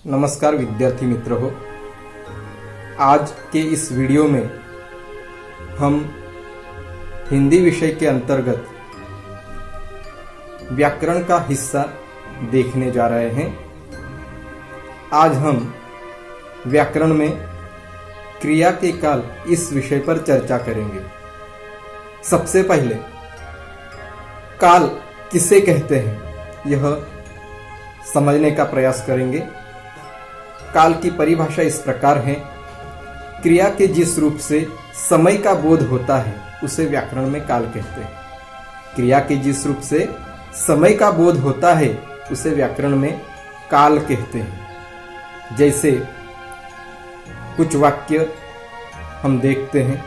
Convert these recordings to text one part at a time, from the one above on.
नमस्कार विद्यार्थी मित्र हो। आज के इस वीडियो में हम हिंदी विषय के अंतर्गत व्याकरण का हिस्सा देखने जा रहे हैं। आज हम व्याकरण में क्रिया के काल इस विषय पर चर्चा करेंगे। सबसे पहले काल किसे कहते हैं यह समझने का प्रयास करेंगे। काल की परिभाषा इस प्रकार है, क्रिया के जिस रूप से समय का बोध होता है उसे व्याकरण में काल कहते हैं। क्रिया के जिस रूप से समय का बोध होता है उसे व्याकरण में काल कहते हैं। जैसे कुछ वाक्य हम देखते हैं।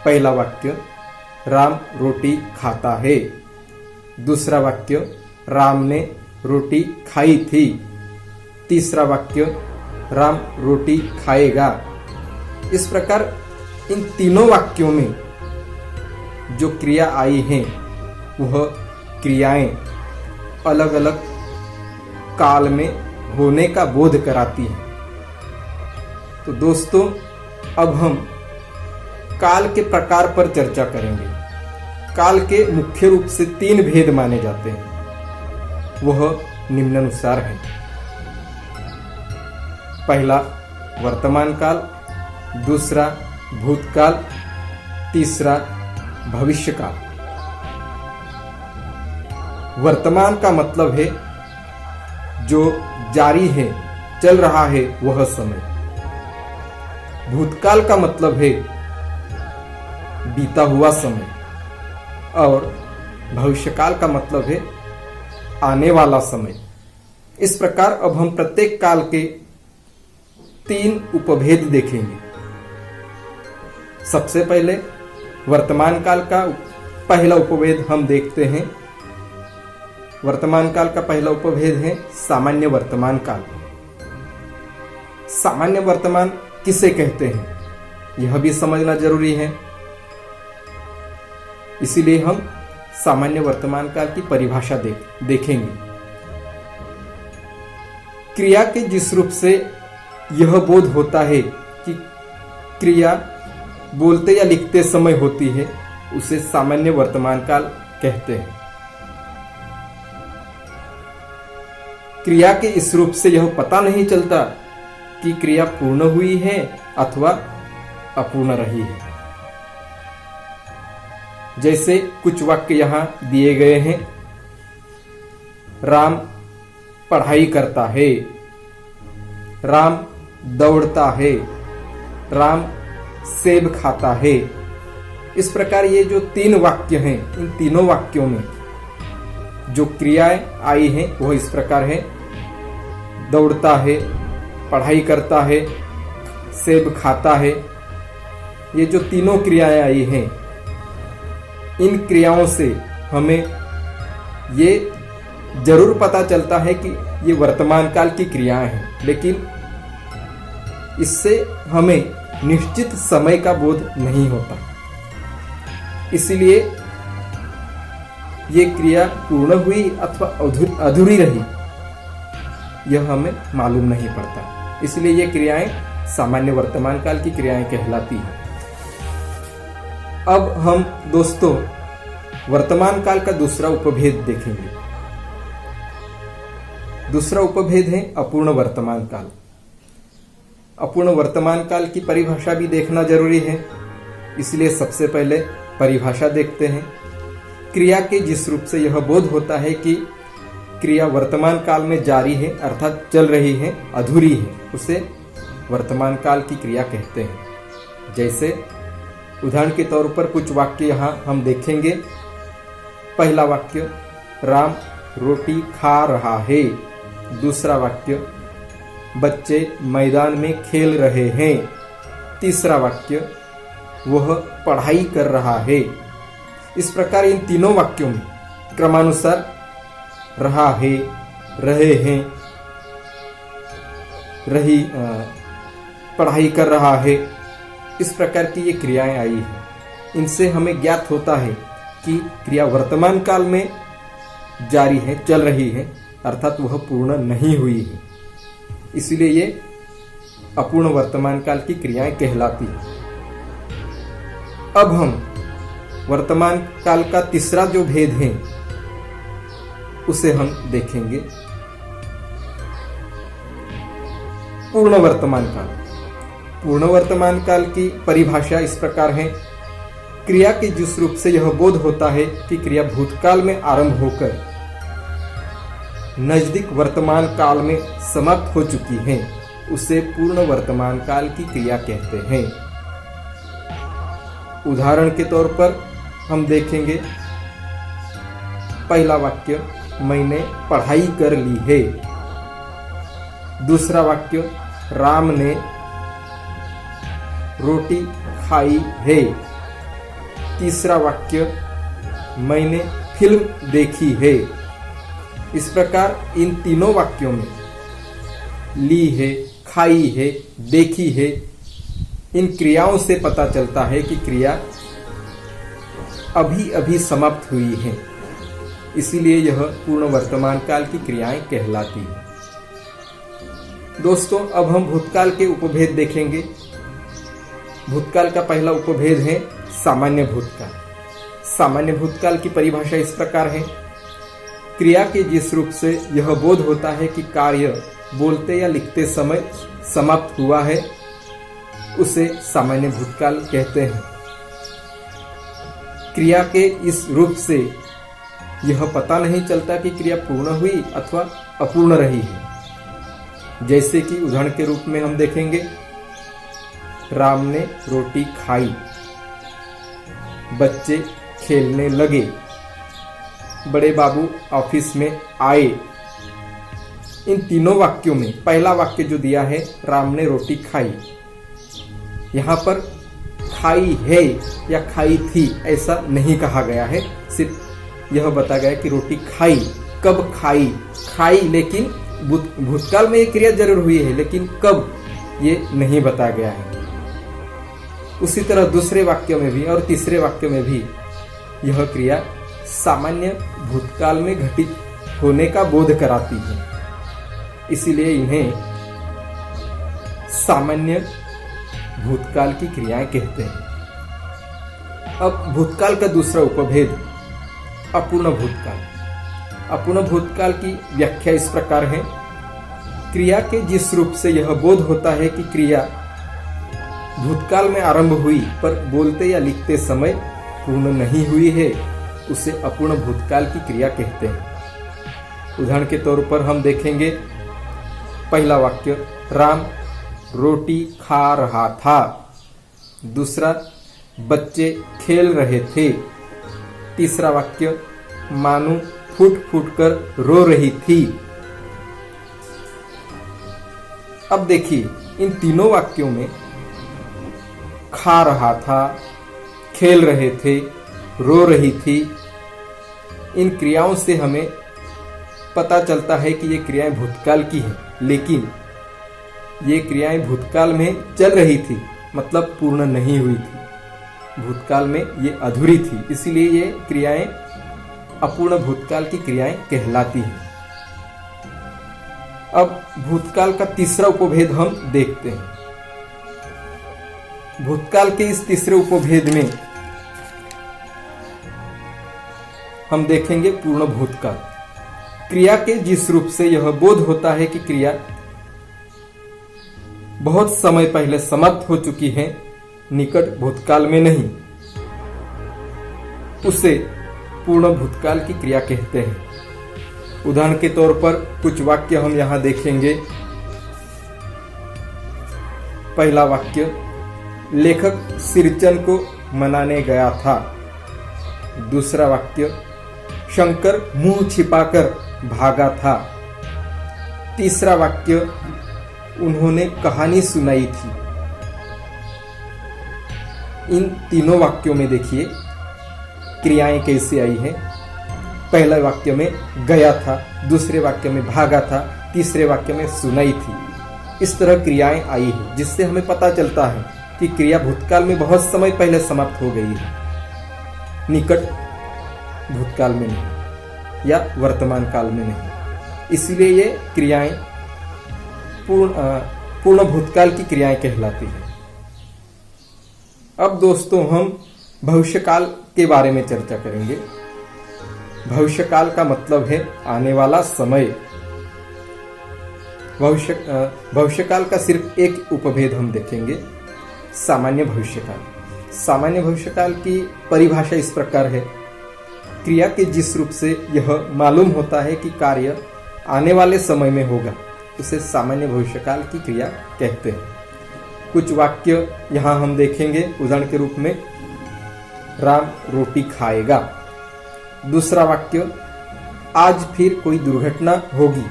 पहला वाक्य, राम रोटी खाता है। दूसरा वाक्य, राम ने रोटी खाई थी। तीसरा वाक्य, राम रोटी खाएगा। इस प्रकार इन तीनों वाक्यों में जो क्रिया आई हैं वह क्रियाएं अलग अलग काल में होने का बोध कराती हैं। तो दोस्तों, अब हम काल के प्रकार पर चर्चा करेंगे। काल के मुख्य रूप से 3 भेद माने जाते हैं, वह निम्नानुसार है। पहला वर्तमान काल, दूसरा भूतकाल, तीसरा भविष्य काल। वर्तमान का मतलब है जो जारी है, चल रहा है वह समय। भूतकाल का मतलब है बीता हुआ समय, और भविष्यकाल का मतलब है आने वाला समय। इस प्रकार अब हम प्रत्येक काल के 3 उपभेद देखेंगे। सबसे पहले वर्तमान काल का पहला उपभेद हम देखते हैं। वर्तमान काल का पहला उपभेद है सामान्य वर्तमान काल। सामान्य वर्तमान किसे कहते हैं यह भी समझना जरूरी है। इसीलिए हम सामान्य वर्तमान काल की परिभाषा देखेंगे। क्रिया के जिस रूप से यह बोध होता है कि क्रिया बोलते या लिखते समय होती है उसे सामान्य वर्तमान काल कहते हैं। क्रिया के इस रूप से यह पता नहीं चलता कि क्रिया पूर्ण हुई है अथवा अपूर्ण रही है। जैसे कुछ वाक्य यहां दिए गए हैं। राम पढ़ाई करता है, राम दौड़ता है, राम सेब खाता है। इस प्रकार ये जो 3 वाक्य हैं, इन तीनों वाक्यों में जो क्रियाएं आई हैं वह इस प्रकार है। दौड़ता है, पढ़ाई करता है, सेब खाता है। ये जो तीनों क्रियाएं आई हैं, इन क्रियाओं से हमें ये जरूर पता चलता है कि ये वर्तमान काल की क्रियाएं हैं, लेकिन इससे हमें निश्चित समय का बोध नहीं होता। इसलिए ये क्रिया पूर्ण हुई अथवा अधूरी रही यह हमें मालूम नहीं पड़ता। इसलिए ये क्रियाएं सामान्य वर्तमान काल की क्रियाएं कहलाती हैं। अब हम दोस्तों वर्तमान काल का दूसरा उपभेद देखेंगे। दूसरा उपभेद है अपूर्ण वर्तमान काल। अपूर्ण वर्तमान काल की परिभाषा भी देखना जरूरी है, इसलिए सबसे पहले परिभाषा देखते हैं। क्रिया के जिस रूप से यह बोध होता है कि क्रिया वर्तमान काल में जारी है अर्थात चल रही है, अधूरी है, उसे वर्तमान काल की क्रिया कहते हैं। जैसे उदाहरण के तौर पर कुछ वाक्य यहां हम देखेंगे। पहला वाक्य, राम रोटी खा रहा है। दूसरा वाक्य, बच्चे मैदान में खेल रहे हैं। तीसरा वाक्य, वह पढ़ाई कर रहा है। इस प्रकार इन तीनों वाक्यों में क्रमानुसार रहा है, रहे हैं, रही, पढ़ाई कर रहा है, इस प्रकार की ये क्रियाएं आई हैं। इनसे हमें ज्ञात होता है कि क्रिया वर्तमान काल में जारी है, चल रही है, अर्थात वह पूर्ण नहीं हुई है। इसलिए ये अपूर्ण वर्तमान काल की क्रियाएं कहलाती हैं। अब हम वर्तमान काल का तीसरा जो भेद है उसे हम देखेंगे। पूर्ण वर्तमान काल। पूर्ण वर्तमान काल की परिभाषा इस प्रकार है, क्रिया के जिस रूप से यह बोध होता है कि क्रिया भूतकाल में आरंभ होकर नजदीक वर्तमान काल में समाप्त हो चुकी है, उसे पूर्ण वर्तमान काल की क्रिया कहते हैं। उदाहरण के तौर पर हम देखेंगे, पहला वाक्य, मैंने पढ़ाई कर ली है। दूसरा वाक्य, राम ने रोटी खाई है। तीसरा वाक्य, मैंने फिल्म देखी है। इस प्रकार इन तीनों वाक्यों में ली है, खाई है, देखी है, इन क्रियाओं से पता चलता है कि क्रिया अभी अभी समाप्त हुई है। इसीलिए यह पूर्ण वर्तमान काल की क्रियाएं कहलाती हैं। दोस्तों, अब हम भूतकाल के उपभेद देखेंगे। भूतकाल का पहला उपभेद है सामान्य भूतकाल। सामान्य भूतकाल की परिभाषा इस प्रकार है, क्रिया के जिस रूप से यह बोध होता है कि कार्य बोलते या लिखते समय समाप्त हुआ है, उसे सामान्य भूतकाल कहते हैं। क्रिया के इस रूप से यह पता नहीं चलता कि क्रिया पूर्ण हुई अथवा अपूर्ण रही है। जैसे कि उदाहरण के रूप में हम देखेंगे, राम ने रोटी खाई, बच्चे खेलने लगे, बड़े बाबू ऑफिस में आए। इन तीनों वाक्यों में पहला वाक्य जो दिया है, राम ने रोटी खाई, यहां पर खाई है या खाई थी ऐसा नहीं कहा गया है, सिर्फ यह बताया गया कि रोटी खाई। कब खाई? खाई, लेकिन भूतकाल में ये क्रिया जरूर हुई है, लेकिन कब ये नहीं बताया गया है। उसी तरह दूसरे वाक्य में भी और तीसरे वाक्य में भी यह क्रिया सामान्य भूतकाल में घटित होने का बोध कराती है, इसीलिए इन्हें सामान्य भूतकाल की क्रियाएं कहते हैं। अब भूतकाल का दूसरा उपभेद अपूर्ण भूतकाल। अपूर्ण भूतकाल की व्याख्या इस प्रकार है, क्रिया के जिस रूप से यह बोध होता है कि क्रिया भूतकाल में आरंभ हुई पर बोलते या लिखते समय पूर्ण नहीं हुई है, उसे अपूर्ण भूतकाल की क्रिया कहते हैं। उदाहरण के तौर पर हम देखेंगे, पहला वाक्य, राम रोटी खा रहा था। दूसरा, बच्चे खेल रहे थे। तीसरा वाक्य, मानू फूट फूट कर रो रही थी। अब देखिए, इन तीनों वाक्यों में खा रहा था, खेल रहे थे, रो रही थी, इन क्रियाओं से हमें पता चलता है कि ये क्रियाएं भूतकाल की हैं, लेकिन ये क्रियाएं भूतकाल में चल रही थी, मतलब पूर्ण नहीं हुई थी। भूतकाल में ये अधूरी थी, इसीलिए ये क्रियाएं अपूर्ण भूतकाल की क्रियाएं कहलाती हैं। अब भूतकाल का तीसरा उपभेद हम देखते हैं। भूतकाल के इस तीसरे उपभेद में हम देखेंगे पूर्ण भूतकाल। क्रिया के जिस रूप से यह बोध होता है कि क्रिया बहुत समय पहले समाप्त हो चुकी है, निकट भूतकाल में नहीं, उसे पूर्ण भूतकाल की क्रिया कहते हैं। उदाहरण के तौर पर कुछ वाक्य हम यहां देखेंगे। पहला वाक्य, लेखक सिरचन को मनाने गया था। दूसरा वाक्य, शंकर मुंह छिपाकर भागा था। तीसरा वाक्य, उन्होंने कहानी सुनाई थी। इन तीनों वाक्यों में देखिए क्रियाएं कैसे आई हैं। पहले वाक्य में गया था, दूसरे वाक्य में भागा था, तीसरे वाक्य में सुनाई थी। इस तरह क्रियाएं आई है, जिससे हमें पता चलता है कि क्रिया भूतकाल में बहुत समय पहले समाप्त हो गई है, निकट भूतकाल में नहीं या वर्तमान काल में नहीं। इसलिए ये क्रियाएं पूर्ण भूतकाल की क्रियाएं कहलाती है। अब दोस्तों हम भविष्यकाल के बारे में चर्चा करेंगे। भविष्यकाल का मतलब है आने वाला समय। भविष्यकाल का सिर्फ एक उपभेद हम देखेंगे, सामान्य भविष्यकाल। सामान्य भविष्यकाल की परिभाषा इस प्रकार है, क्रिया के जिस रूप से यह मालूम होता है कि कार्य आने वाले समय में होगा उसे सामान्य भविष्यकाल की क्रिया कहते हैं। कुछ वाक्य यहाँ हम देखेंगे उदाहरण के रूप में, राम रोटी खाएगा। दूसरा वाक्य, आज फिर कोई दुर्घटना होगी।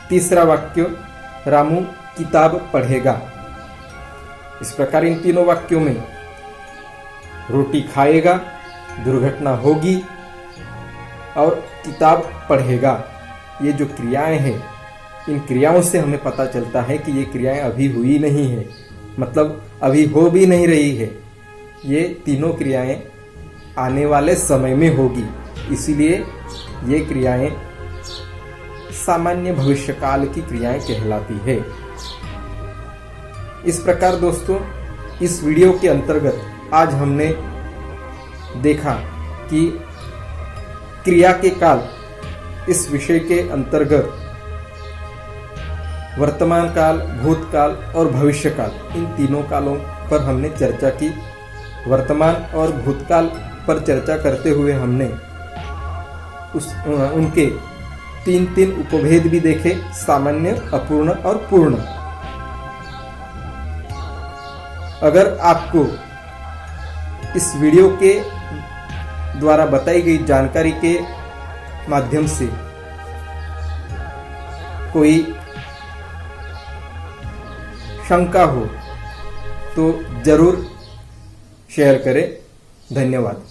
तीसरा वाक्य, रामू किताब पढ़ेगा। इस प्रकार इन तीनों वाक्यों में रोटी खाएगा, दुर्घटना होगी और किताब पढ़ेगा, ये जो क्रियाएं हैं, इन क्रियाओं से हमें पता चलता है कि ये क्रियाएं अभी हुई नहीं है, मतलब अभी हो भी नहीं रही है। ये तीनों क्रियाएं आने वाले समय में होगी, इसीलिए ये क्रियाएं सामान्य भविष्यकाल की क्रियाएं कहलाती है। इस प्रकार दोस्तों इस वीडियो के अंतर्गत आज हमने देखा कि क्रिया के काल, इस विषय के अंतर्गत वर्तमान काल, भूतकाल और भविष्यकाल, इन तीनों कालों पर हमने चर्चा की। वर्तमान और भूतकाल पर चर्चा करते हुए हमने उनके तीन उपभेद भी देखे, सामान्य, अपूर्ण और पूर्ण। अगर आपको इस वीडियो के द्वारा बताई गई जानकारी के माध्यम से कोई शंका हो तो जरूर शेयर करें। धन्यवाद।